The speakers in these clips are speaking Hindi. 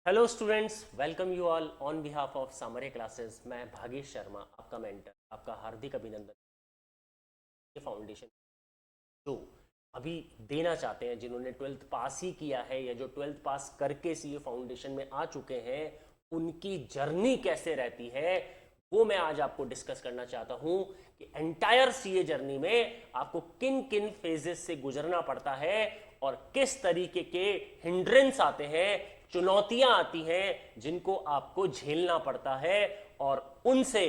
Hello students, welcome you all on behalf of Samre classes. मैं भागेश शर्मा, आपका मेंटर, आपका हार्दिक अभिनंदन। ये फाउंडेशन जो अभी देना चाहते हैं, जिन्होंने ट्वेल्थ पास ही किया है या जो ट्वेल्थ पास करके सीए फाउंडेशन में आ चुके हैं, उनकी जर्नी कैसे रहती है वो मैं आज आपको डिस्कस करना चाहता हूं कि एंटायर सीए जर्नी में आपको किन किन फेजेस से गुजरना पड़ता है और किस तरीके के हिंड्रेंस आते हैं, चुनौतियां आती हैं जिनको आपको झेलना पड़ता है और उनसे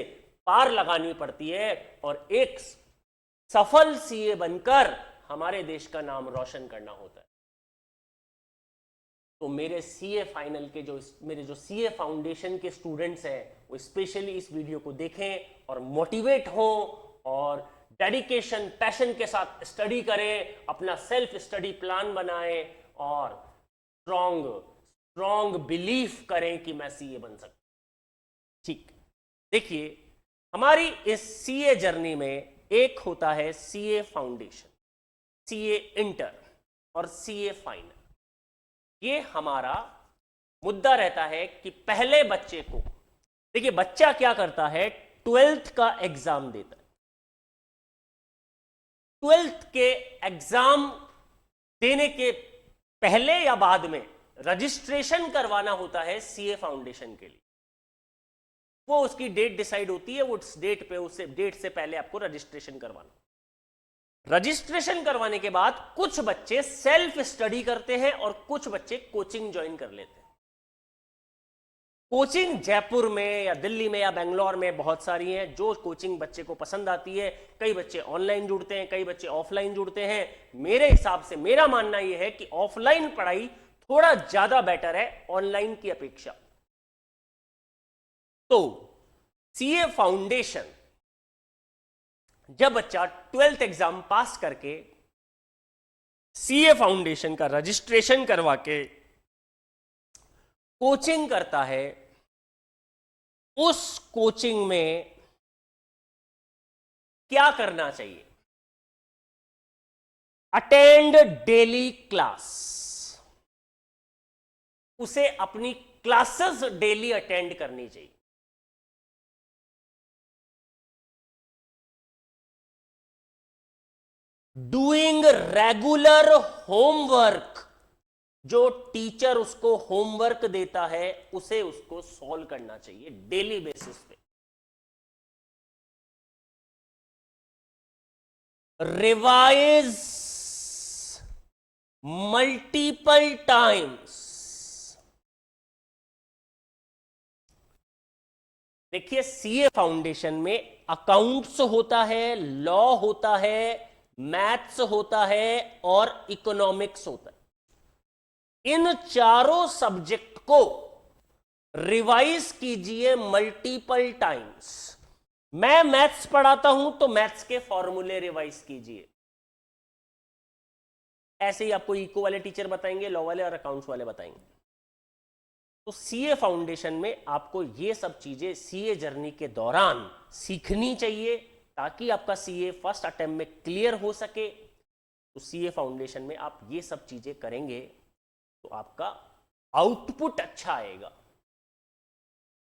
पार लगानी पड़ती है और एक सफल सीए बनकर हमारे देश का नाम रोशन करना होता है। तो मेरे सीए फाइनल के मेरे जो सीए फाउंडेशन के स्टूडेंट्स हैं वो स्पेशली इस वीडियो को देखें और मोटिवेट हों और डेडिकेशन पैशन के साथ स्टडी करें, अपना सेल्फ स्टडी प्लान बनाएं और स्ट्रॉन्ग बिलीफ करें कि मैं सीए बन सकता। ठीक, देखिए हमारी इस सीए जर्नी में एक होता है सीए फाउंडेशन, सीए इंटर और सीए फाइनल। ये हमारा मुद्दा रहता है कि पहले बच्चे को, देखिए बच्चा क्या करता है, ट्वेल्थ का एग्जाम देता है। ट्वेल्थ के एग्जाम देने के पहले या बाद में रजिस्ट्रेशन करवाना होता है सीए फाउंडेशन के लिए। वो उसकी डेट डिसाइड होती है, वो उस डेट पे, उस डेट से पहले आपको रजिस्ट्रेशन करवाना। रजिस्ट्रेशन करवाने के बाद कुछ बच्चे सेल्फ स्टडी करते हैं और कुछ बच्चे कोचिंग ज्वाइन कर लेते हैं। कोचिंग जयपुर में या दिल्ली में या बेंगलोर में बहुत सारी हैं, जो कोचिंग बच्चे को पसंद आती है। कई बच्चे ऑनलाइन जुड़ते हैं, कई बच्चे ऑफलाइन जुड़ते हैं। मेरे हिसाब से मेरा मानना यह है कि ऑफलाइन पढ़ाई थोड़ा ज्यादा बेटर है ऑनलाइन की अपेक्षा। तो सीए फाउंडेशन, जब बच्चा ट्वेल्थ एग्जाम पास करके सीए फाउंडेशन का रजिस्ट्रेशन करवा के कोचिंग करता है, उस कोचिंग में क्या करना चाहिए? Attend daily class. उसे अपनी क्लासेस डेली अटेंड करनी चाहिए। डूइंग रेगुलर होमवर्क, जो टीचर उसको होमवर्क देता है उसे उसको सॉल्व करना चाहिए डेली बेसिस पे। Revise multiple times. देखिए सीए फाउंडेशन में अकाउंट्स होता है, लॉ होता है, मैथ्स होता है और इकोनॉमिक्स होता है। इन चारों सब्जेक्ट को रिवाइज कीजिए मल्टीपल टाइम्स। मैं मैथ्स पढ़ाता हूं तो मैथ्स के फॉर्मूले रिवाइज कीजिए। ऐसे ही आपको इको वाले टीचर बताएंगे, लॉ वाले और अकाउंट्स वाले बताएंगे। तो सीए फाउंडेशन में आपको ये सब चीजें सीए जर्नी के दौरान सीखनी चाहिए ताकि आपका सीए फर्स्ट अटेम्प्ट में क्लियर हो सके। तो सीए फाउंडेशन में आप ये सब चीजें करेंगे तो आपका आउटपुट अच्छा आएगा।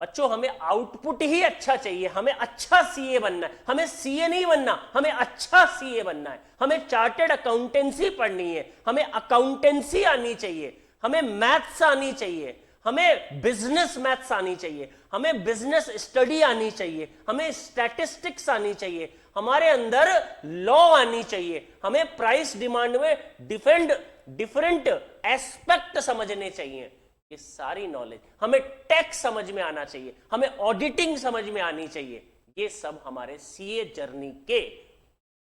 बच्चों, हमें आउटपुट ही अच्छा चाहिए। हमें अच्छा सीए बनना है, हमें सीए नहीं बनना, हमें अच्छा सीए बनना है। हमें चार्टर्ड अकाउंटेंसी पढ़नी है, हमें अकाउंटेंसी आनी चाहिए, हमें मैथ्स आनी चाहिए, हमें बिजनेस मैथ्स आनी चाहिए, हमें बिजनेस स्टडी आनी चाहिए, हमें स्टैटिस्टिक्स आनी चाहिए, हमारे अंदर लॉ आनी चाहिए, हमें प्राइस डिमांड में डिफरेंट एस्पेक्ट समझने चाहिए। ये सारी नॉलेज, हमें टैक्स समझ में आना चाहिए, हमें ऑडिटिंग समझ में आनी चाहिए। ये सब हमारे सीए जर्नी के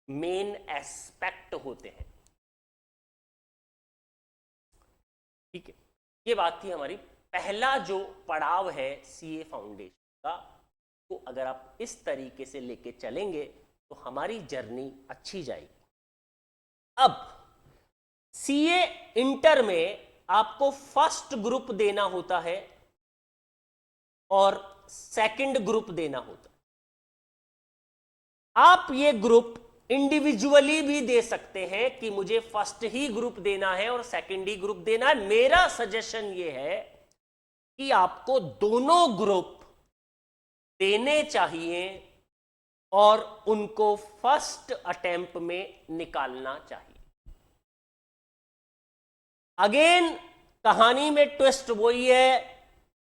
मेन एस्पेक्ट होते हैं। ठीक है, ये बात थी हमारी पहला जो पड़ाव है सीए फाउंडेशन का। तो अगर आप इस तरीके से लेके चलेंगे तो हमारी जर्नी अच्छी जाएगी। अब सीए इंटर में आपको फर्स्ट ग्रुप देना होता है और सेकंड ग्रुप देना होता है। आप ये ग्रुप इंडिविजुअली भी दे सकते हैं कि मुझे फर्स्ट ही ग्रुप देना है और सेकंड ही ग्रुप देना है। मेरा सजेशन ये है कि आपको दोनों ग्रुप देने चाहिए और उनको फर्स्ट अटेम्प्ट में निकालना चाहिए। अगेन कहानी में ट्विस्ट वही है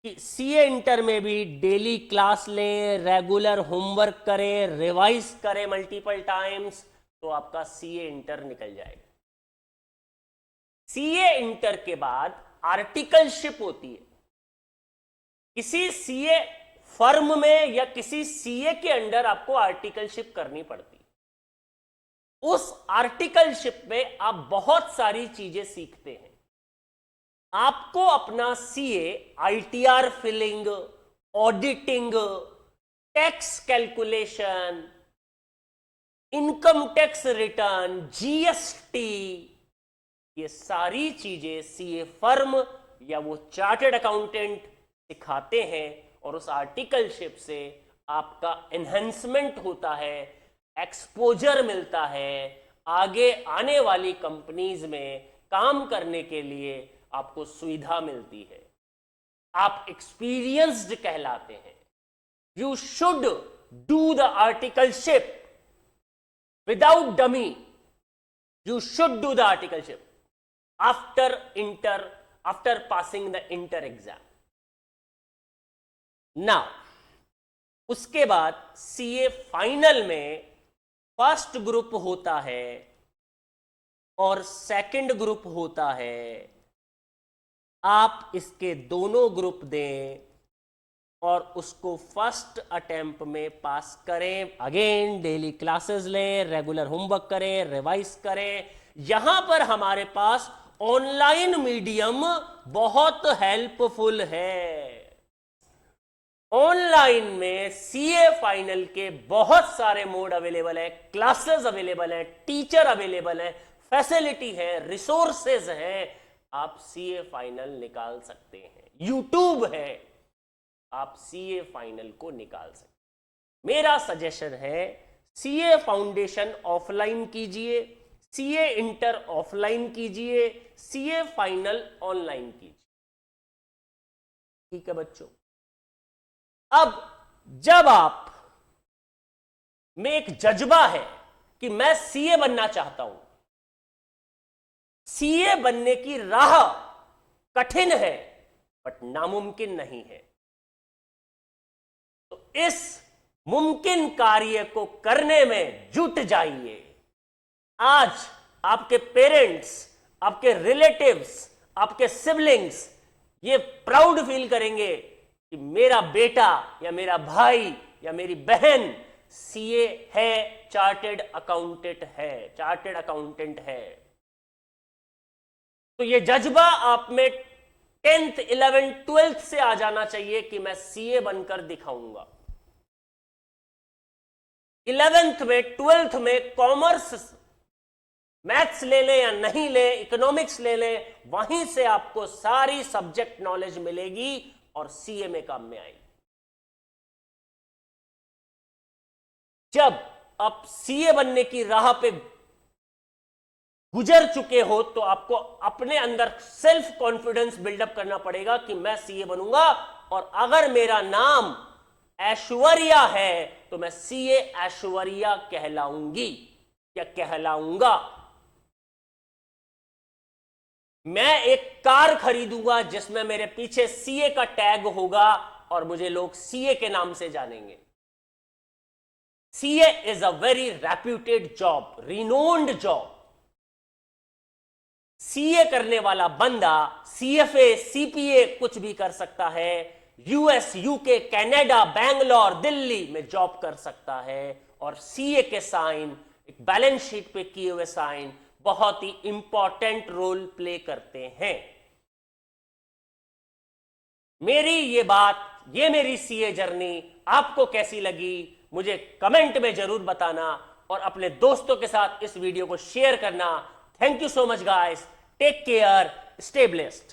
कि सीए इंटर में भी डेली क्लास लें, रेगुलर होमवर्क करें, रिवाइज करें मल्टीपल टाइम्स, तो आपका सीए इंटर निकल जाएगा। सीए इंटर के बाद आर्टिकलशिप होती है। किसी सीए फर्म में या किसी सीए के अंडर आपको आर्टिकलशिप करनी पड़ती है। उस आर्टिकलशिप में आप बहुत सारी चीजें सीखते हैं। आपको अपना CA ITR filing, auditing, tax calculation, income tax return, GST, ये सारी चीजें सीए फर्म या वो चार्टर्ड अकाउंटेंट सिखाते हैं और उस आर्टिकलशिप से आपका एनहेंसमेंट होता है, एक्सपोजर मिलता है, आगे आने वाली कंपनीज में काम करने के लिए आपको सुविधा मिलती है, आप एक्सपीरियंस्ड कहलाते हैं। You should do the articleship without dummy, you should do the articleship after passing the inter exam. Now उसके बाद सीए फाइनल में फर्स्ट ग्रुप होता है और सेकंड ग्रुप होता है। आप इसके दोनों ग्रुप दें और उसको फर्स्ट अटेम्प्ट में पास करें। अगेन डेली क्लासेस लें, रेगुलर होमवर्क करें, रिवाइज करें। यहां पर हमारे पास ऑनलाइन मीडियम बहुत हेल्पफुल है। ऑनलाइन में सीए फाइनल के बहुत सारे मोड अवेलेबल है, क्लासेस अवेलेबल है, टीचर अवेलेबल है, फैसिलिटी है, रिसोर्सेज है। आप सीए फाइनल निकाल सकते हैं। यूट्यूब है, आप सीए फाइनल को निकाल सकते हैं। मेरा सजेशन है सीए फाउंडेशन ऑफलाइन कीजिए, सीए इंटर ऑफलाइन कीजिए, सीए फाइनल ऑनलाइन कीजिए। ठीक है बच्चों। अब जब आप में एक जज्बा है कि मैं सीए बनना चाहता हूं, सीए बनने की राह कठिन है बट नामुमकिन नहीं है, तो इस मुमकिन कार्य को करने में जुट जाइए। आज आपके पेरेंट्स, आपके रिलेटिव्स, आपके सिबलिंग्स ये प्राउड फील करेंगे कि मेरा बेटा या मेरा भाई या मेरी बहन सीए है, चार्टर्ड अकाउंटेंट है। तो ये जज्बा आप में 10th, 11th, 12th से आ जाना चाहिए कि मैं सीए बनकर दिखाऊंगा। 11th में, 12th में कॉमर्स, मैथ्स ले लें या नहीं ले, इकोनॉमिक्स ले लें, वहीं से आपको सारी सब्जेक्ट नॉलेज मिलेगी और सीए में काम में आएगी। जब आप सीए बनने की राह पे गुजर चुके हो तो आपको अपने अंदर सेल्फ कॉन्फिडेंस बिल्डअप करना पड़ेगा कि मैं सीए बनूंगा, और अगर मेरा नाम ऐश्वर्या है तो मैं सीए ऐश्वर्या कहलाऊंगी या कहलाऊंगा। मैं एक कार खरीदूंगा जिसमें मेरे पीछे सीए का टैग होगा और मुझे लोग सीए के नाम से जानेंगे। CA is a very reputed job, renowned job. CA करने वाला बंदा सीएफए, सीपीए कुछ भी कर सकता है। US, UK, Canada, Bangalore, Delhi में जॉब कर सकता है। और सीए के साइन, एक बैलेंस शीट पे किए हुए साइन बहुत ही इंपॉर्टेंट रोल प्ले करते हैं। मेरी ये बात, ये मेरी सीए जर्नी आपको कैसी लगी मुझे कमेंट में जरूर बताना और अपने दोस्तों के साथ इस वीडियो को शेयर करना। Thank you so much guys. Take care. Stay blessed.